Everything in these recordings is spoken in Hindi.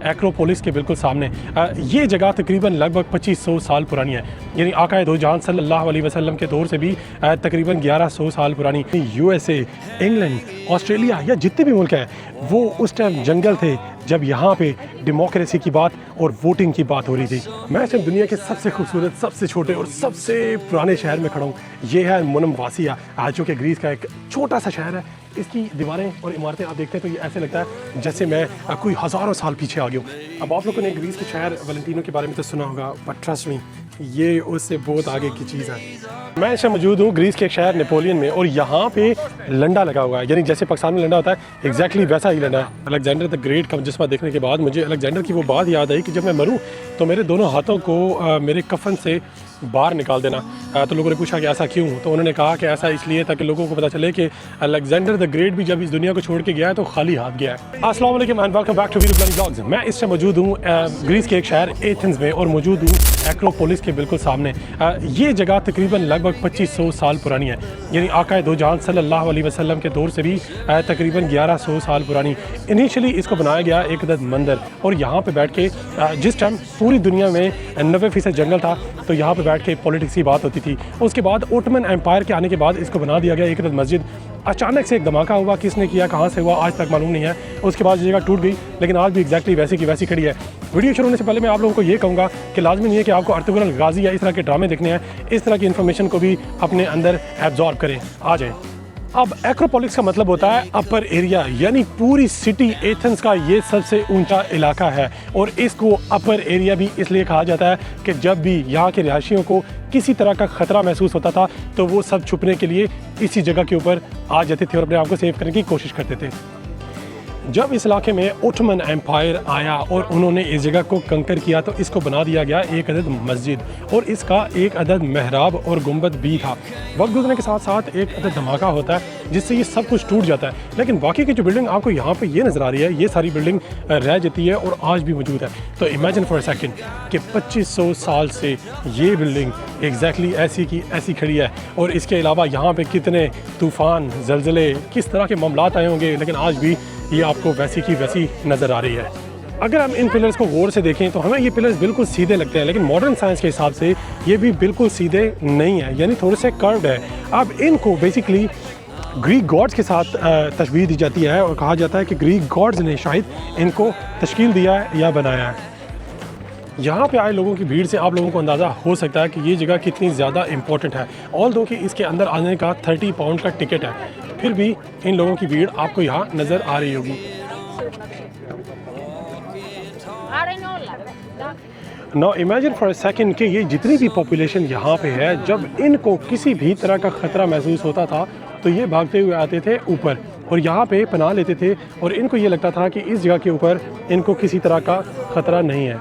एक्रोपोलिस के बिल्कुल सामने। ये जगह तकरीबन लगभग 2500 साल पुरानी है, यानी आका दो जहान सल्लल्लाहु अलैहि वसल्लम के दौर से भी तकरीबन 1100 साल पुरानी। USA, इंग्लैंड, ऑस्ट्रेलिया या जितने भी मुल्क हैं वो उस टाइम जंगल थे जब यहाँ पे डेमोक्रेसी की बात और वोटिंग की बात हो रही थी। मैं इस टाइम दुनिया के सबसे खूबसूरत, सबसे छोटे और सबसे पुराने शहर में खड़ा हूँ। ये है मुनम वासिया, जो कि ग्रीस का एक छोटा सा शहर है। इसकी दीवारें और इमारतें आप देखते हैं तो ये ऐसे लगता है जैसे मैं कोई हज़ारों साल पीछे आ गया हूँ। अब आप लोगों ने ग्रीस के शहर वैलेंटिनो के बारे में तो सुना होगा, बट ट्रस्ट मी ये उससे बहुत आगे की चीज़ है। मैं इस मौजूद हूँ ग्रीस के एक शहर नेपोलियन में, और यहाँ पे लंडा लगा हुआ है, यानी जैसे पाकिस्तान में लंडा होता है एग्जैक्टली वैसा ही लंडा है। अलेक्जेंडर द ग्रेट का मुजस्मा देखने के बाद मुझे अलेक्जेंडर की वो बात याद आई कि जब मैं मरूँ तो मेरे दोनों हाथों को मेरे कफन से बाहर निकाल देना। तो लोगों ने पूछा कि ऐसा क्यों, तो उन्होंने कहा कि ऐसा इसलिए ताकि लोगों को पता चले कि अलेक्जेंडर द ग्रेट भी जब इस दुनिया को छोड़ के गया है तो खाली हाथ गया है। अस्सलाम वालेकुम and welcome back to video blogging vlogs. मैं इससे मौजूद हूँ ग्रीस के एक शहर एथेंस में, और मौजूद हूँ एक्रोपोलिस के बिल्कुल सामने। ये जगह तकरीबन लगभग 2500 साल पुरानी है, यानी आका दो जहान सल्लल्लाहु अलैहि वसल्लम के दौर से भी तकरीबन 1100 साल पुरानी। इनिशियली इसको बनाया गया एक अदद मंदिर, और यहाँ पे बैठ के जिस टाइम पूरी दुनिया में 90% जंगल था तो यहाँ पे बैठ के पॉलिटिक्स की बात होती थी। उसके बाद ओटमन एम्पायर के आने के बाद इसको बना दिया गया एक अदद मस्जिद। अचानक से एक धमाका हुआ, किसने किया, कहाँ से हुआ, आज तक मालूम नहीं है। उसके बाद ये जगह टूट गई, लेकिन आज भी एग्जैक्टली वैसी की वैसी खड़ी है। वीडियो शुरू होने से पहले मैं आप लोगों को ये कहूँगा कि लाजमी नहीं है कि आपको अर्तुगरुल अल गाज़ी या इस तरह के ड्रामे देखने हैं, इस तरह की इन्फॉर्मेशन को भी अपने अंदर एब्जॉर्ब करें। आ जाएँ। अब एक्रोपोलिस का मतलब होता है अपर एरिया, यानी पूरी सिटी एथेंस का ये सबसे ऊंचा इलाका है, और इसको अपर एरिया भी इसलिए कहा जाता है कि जब भी यहाँ के रिहायशियों को किसी तरह का ख़तरा महसूस होता था तो वो सब छुपने के लिए इसी जगह के ऊपर आ जाते थे और अपने आप को सेव करने की कोशिश करते थे। जब इस इलाके में ओटमन एम्पायर आया और उन्होंने इस जगह को कंकर किया तो इसको बना दिया गया एक अदद मस्जिद, और इसका एक अदद महराब और गुंबद भी था। वक्त गुजरने के साथ साथ एक अदद धमाका होता है जिससे ये सब कुछ टूट जाता है, लेकिन बाकी की जो बिल्डिंग आपको यहाँ पे ये नज़र आ रही है, ये सारी बिल्डिंग रह जाती है और आज भी मौजूद है। तो इमेजिन फॉर अ सेकेंड कि 2500 साल से ये बिल्डिंग एग्जैक्टली ऐसी की ऐसी खड़ी है, और इसके अलावा यहाँ पर कितने तूफ़ान, ज़लज़ले, किस तरह के मामलात आए होंगे, लेकिन आज भी ये आपको वैसी की वैसी नज़र आ रही है। अगर हम इन पिलर्स को गौर से देखें तो हमें ये पिलर्स बिल्कुल सीधे लगते हैं, लेकिन मॉडर्न साइंस के हिसाब से ये भी बिल्कुल सीधे नहीं है, यानी थोड़े से कर्व्ड है। अब इनको बेसिकली ग्रीक गॉड्स के साथ तशबीह दी जाती है, और कहा जाता है कि ग्रीक गॉड्स ने शायद इनको तश्कील दिया है या बनाया है। यहाँ पे आए लोगों की भीड़ से आप लोगों को अंदाज़ा हो सकता है कि ये जगह कितनी ज़्यादा इम्पोर्टेंट है। ऑल दो कि इसके अंदर आने का 30 पाउंड का टिकट है, फिर भी इन लोगों की भीड़ आपको यहाँ नज़र आ रही होगी। Now imagine for a second कि ये जितनी भी पॉपुलेशन यहाँ पे है, जब इनको किसी भी तरह का ख़तरा महसूस होता था तो ये भागते हुए आते थे ऊपर और यहाँ पे पनाह लेते थे, और इनको ये लगता था कि इस जगह के ऊपर इनको किसी तरह का ख़तरा नहीं है।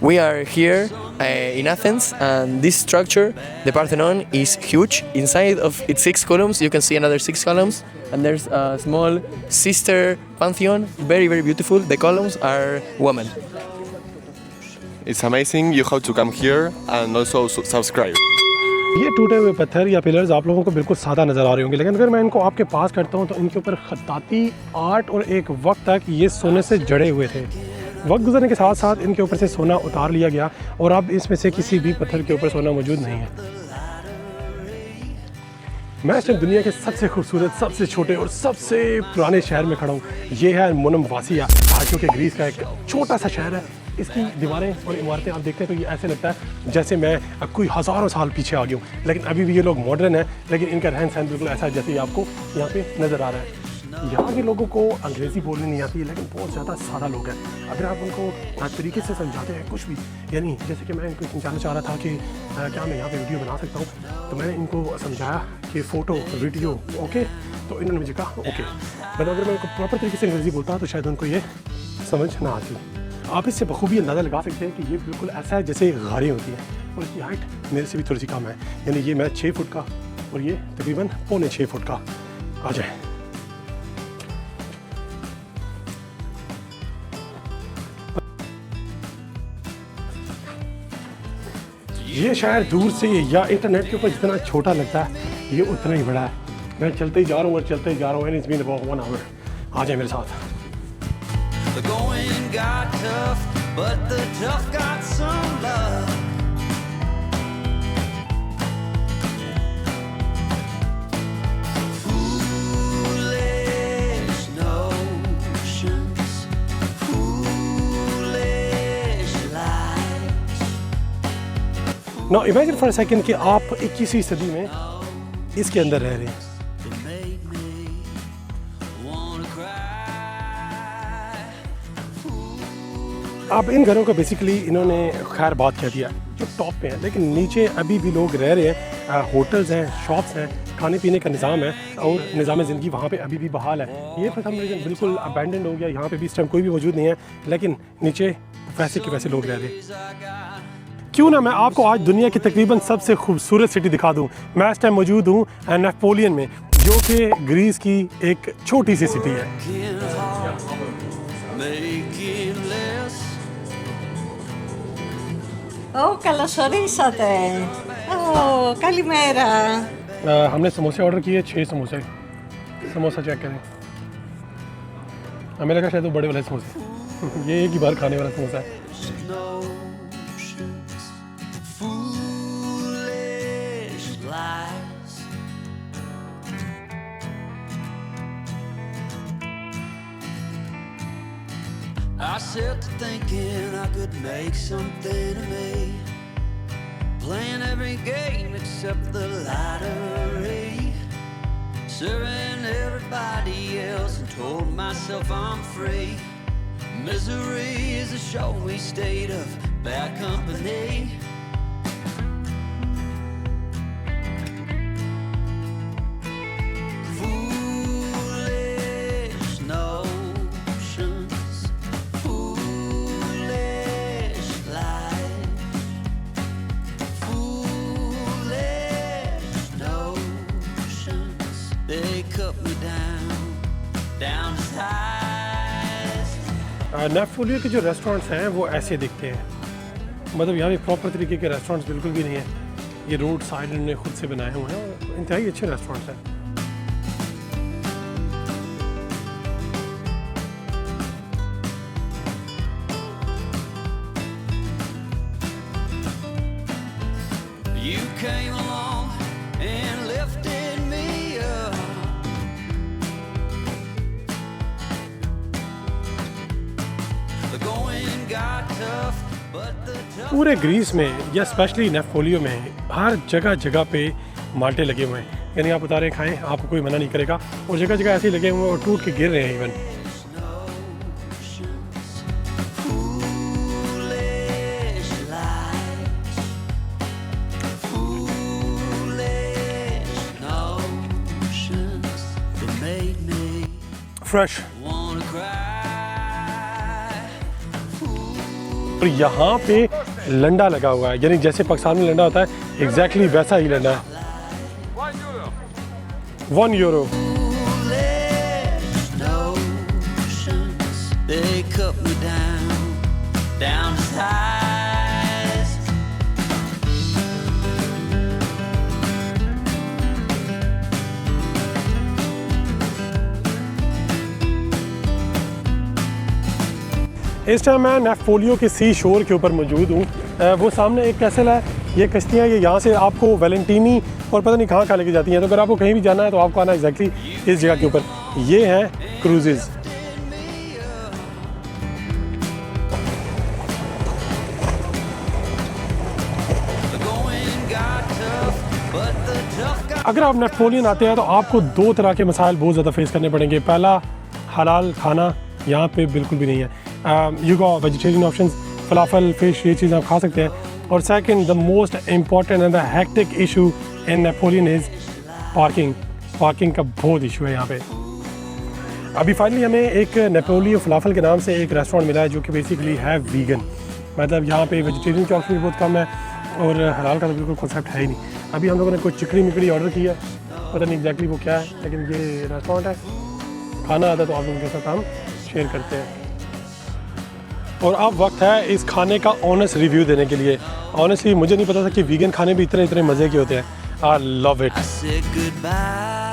We are here in Athens, and this structure, the Parthenon, is huge. Inside of its 6 columns, you can see another 6 columns, and there's a small sister Pantheon, very, very beautiful. The columns are women. It's amazing. You have to come here and also subscribe. ये टूटे हुए पत्थर या पिलर्स आप लोगों को बिल्कुल सादा नज़र आ रहे होंगे, लेकिन अगर मैं इनको आपके पास करता हूँ तो इनके ऊपर खत्ताती आर्ट, और एक वक्त तक ये सोने से जड़े हुए थे। वक्त गुजरने के साथ साथ इनके ऊपर से सोना उतार लिया गया, और अब इसमें से किसी भी पत्थर के ऊपर सोना मौजूद नहीं है। मैं इस दुनिया के सबसे खूबसूरत, सबसे छोटे और सबसे पुराने शहर में खड़ा हूँ। ये है मुनम वासिया, जो कि ग्रीस का एक छोटा सा शहर है। इसकी दीवारें और इमारतें आप देखते हैं तो ये ऐसे लगता है जैसे मैं कोई हज़ारों साल पीछे आ गया हूँ, लेकिन अभी भी ये लोग मॉडर्न है, लेकिन इनका रहन सहन बिल्कुल ऐसा है जैसे आपको यहाँ पे नज़र आ रहा है। यहाँ के लोगों को अंग्रेज़ी बोलनी नहीं आती, लेकिन बहुत ज़्यादा सादा लोग हैं। अगर आप उनको हर तरीके से समझाते हैं कुछ भी, यानी जैसे कि मैं इनको समझाना चाह रहा था कि क्या मैं यहाँ पे वीडियो बना सकता हूँ, तो मैंने इनको समझाया कि फ़ोटो वीडियो ओके, तो इन्होंने मुझे कहा ओके। मतलब अगर मैं उनको प्रॉपर तरीके से अंग्रेज़ी बोलता तो शायद उनको ये समझ ना आती। आप इससे बखूबी अंदाज़ा लगा सकते हैं कि ये बिल्कुल ऐसा है जैसे गाड़ियाँ होती हैं, और इसकी हाइट मेरे से भी थोड़ी सी कम है, यानी ये मैं 6 फुट का और ये तकरीबन पौने 6 फुट का। आ जाए। ये शहर दूर से या इंटरनेट के ऊपर जितना छोटा लगता है ये उतना ही बड़ा है। मैं चलते ही जा रहा हूँ और चलते ही जा रहा हूँ, and it's been about 1 hour. आ जाए मेरे साथ। The going got tough, but the tough got some love. Foolish notions, foolish lies. Now imagine for a second कि आप 21वीं सदी में इसके अंदर रह रहे हैं। They made me wanna cry. अब इन घरों को बेसिकली इन्होंने खैर बात कह दिया जो टॉप पे हैं, लेकिन नीचे अभी भी लोग रह रहे हैं। होटल्स हैं, शॉप्स हैं, खाने पीने का निज़ाम है और निज़ाम ज़िंदगी वहाँ पे अभी भी बहाल है। ये फॉर सम रीज़न बिल्कुल अबैंडन हो गया, यहाँ पे भी इस टाइम कोई भी मौजूद नहीं है, लेकिन नीचे वैसे के वैसे लोग रह रहे हैं। क्यों ना मैं आपको आज दुनिया की तकरीबन सबसे खूबसूरत सिटी दिखा दूँ। मैं इस टाइम मौजूद हूँ नेपोलियन में, जो कि ग्रीस की एक छोटी सी सिटी है। Making less. Καλώς ορίσατε. Καλημέρα. हमने समोसे ऑर्डर किए 6 समोसे। समोसा चेक करें, हमें लगा शायद वो बड़े वाले समोसे ये एक ही बार खाने वाला समोसा है। Notions, foolish lies. I set to thinking I could make something of me, playing every game except the lottery, serving everybody else and told myself I'm free. Misery is a show me state of bad company. Foolish notions, foolish lies. Foolish notions, they cut me down as high. नेपोलियो के जो रेस्टोरेंट्स हैं वो ऐसे दिखते हैं, मतलब यहाँ पे प्रॉपर तरीके के रेस्टोरेंट्स बिल्कुल भी नहीं है। ये रोड साइड इन्होंने खुद से बनाए हुए हैं और इंतहाई अच्छे रेस्टोरेंट्स हैं। You came along and lifted me up. The going got tough, but the tough. पूरे ग्रीस में या स्पेशली नेपोलियो में हर जगह जगह पे माल्टे लगे हुए हैं, यानी आप उतारे खाएं आपको कोई मना नहीं करेगा, और जगह जगह ऐसे ही लगे हुए हैं और टूट के गिर रहे हैं even. Foolish lies, foolish notions that made me fresh. wanna cry. और यहाँ पे लंडा लगा हुआ है, यानी जैसे पाकिस्तान में लंडा होता है एग्जैक्टली वैसा ही लंडा है। 1 euro. Foolish notions, they cut me down as highs. इस टाइम मैं नेपोलियो के सी शोर के ऊपर मौजूद हूँ। वो सामने एक कैसल है, ये कश्तियाँ ये यहाँ से आपको वेलेंटीनी और पता नहीं कहाँ कहाँ लेके जाती हैं, तो अगर आपको कहीं भी जाना है तो आपको आना एग्जैक्टली इस जगह के ऊपर। ये हैं cruises. The going got tough, but the tough got. अगर आप नेपोलियन आते हैं तो आपको 2 तरह के मसाइल बहुत ज़्यादा फेस करने पड़ेंगे। पहला, हलाल खाना यहाँ पे बिल्कुल भी नहीं है। You go vegetarian options, falafel, fish, ये चीज़ आप खा सकते हैं। और second, the most important and the hectic issue in Napoleon is parking. Parking का बहुत इशू है यहाँ पे। अभी फाइनली हमें एक नेपोलियो फलाफल के नाम से एक रेस्टोरेंट मिला है जो कि बेसिकली है वीगन, मतलब यहाँ पे वेजिटेरियन की ऑप्शन भी बहुत कम है और हलाल का तो बिल्कुल कॉन्सेप्ट है ही नहीं। अभी हम लोगों ने कुछ चिकड़ी मिकड़ी ऑर्डर किया, पता नहीं एग्जैक्टली वो क्या है, लेकिन ये रेस्टोरेंट है। खाना आता तो आप लोगों के साथ हम शेयर करते हैं। और अब वक्त है इस खाने का ऑनेस्ट रिव्यू देने के लिए। ऑनेस्टली मुझे नहीं पता था कि वीगन खाने भी इतने मज़े के होते हैं। I love it. I said goodbye.